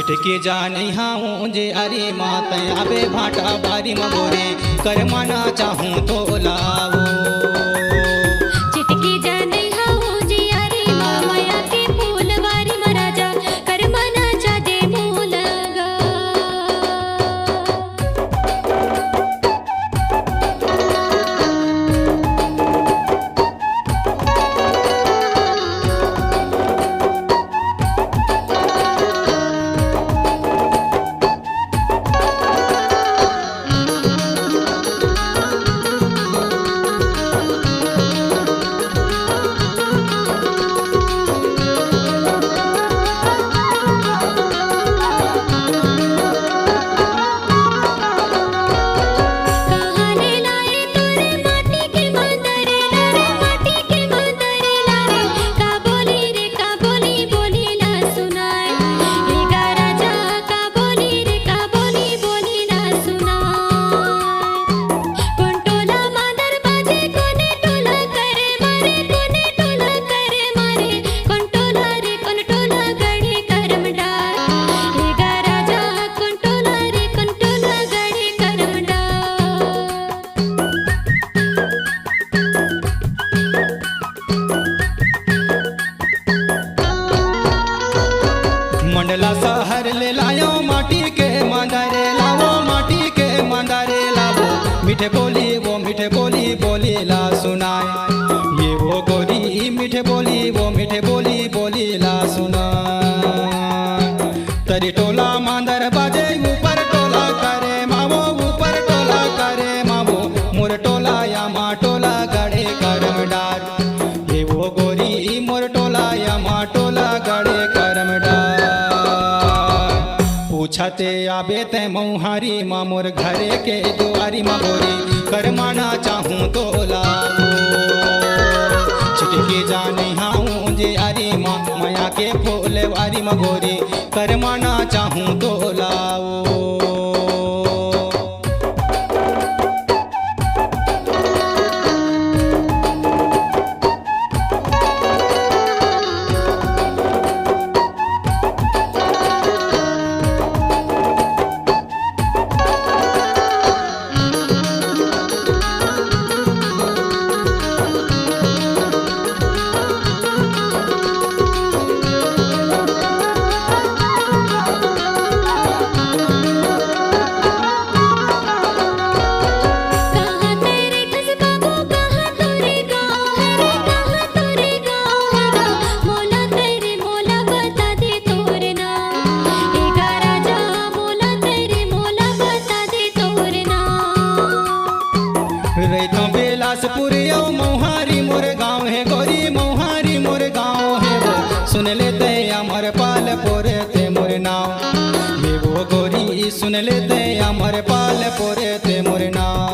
छिटके जाने हाँ जे अरे मात आबे भाटा बारी मगोरे कर माना चाहूँ तो लाओ। चिटकी जाने हाँ जे अरे माया के फूल वारी महाराजा कर माना चा दे मूलगा। मंडला शहर ले लायो माटी के मंदारे लावो माटी के मंदारे लावो मीठे बोली बोली ला सुनाए ये वो गोरी मीठे बोली बोली ला सुनाए। तरी टोला मांदर बाजे ऊपर टोला करे मावो ऊपर टोला करे मावो मोर टोला या मा टोला गड़े करम डार ये वो गोरी मोर टोला या मा टोला गड़े करम डार। पूछते आबे ते मौहारी माँ मोर घरे के दुआरी माँ गोरी कर माना चाहूँ तो लाओ। छिटके जाने हाँ जे अरे माँ माया के फूल वारी माँ गोरी कर माना चाहूँ तो लाओ। रैतो बेलासपुर यो मौहारी मोर गाँव है गोरी मौहारी मोर गाँव है वो सुन लेते अमर पाल पोरे ते मोर नाव ये वो गोरी सुन लेते अमर पाल पोरे ते मोर नाव।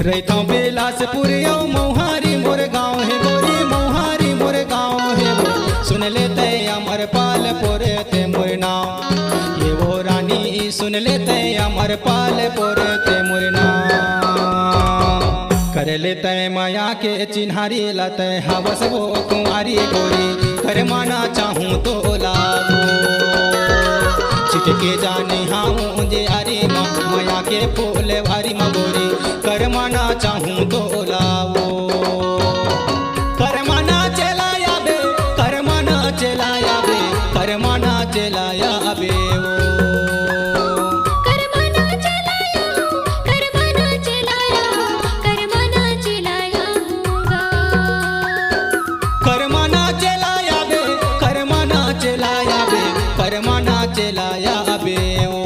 रैतो बेलासपुर यो मौहारी मोर गाँव है गोरी मौहारी मोर गाँव है वो सुन लेते अमर पाल पोरे ते मोर नाव ये वो रानी सुन लेते अमर पाल पोरे ते मोर नाव। कर लेते माया के चिन्हारी लते हवस वो कुंवारी गोरी कर माना चाहूँ तो लाओ। छिटके जाने हाँ जे अरे माया के फूल वारी माँ गोरी कर माना चाहूँ तो लाओ। कर माना चलाया बे कर माना चलाया बे कर माना चलाया बे वो कर माना चलाया बे कर माना चलाया बे कर माना चलाया बे वो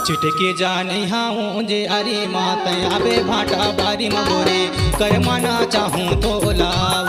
छिटके जाने हाँ जे अरे मात आबे भाटा बारी मगोरे कर माना चाहूँ तो लाओ।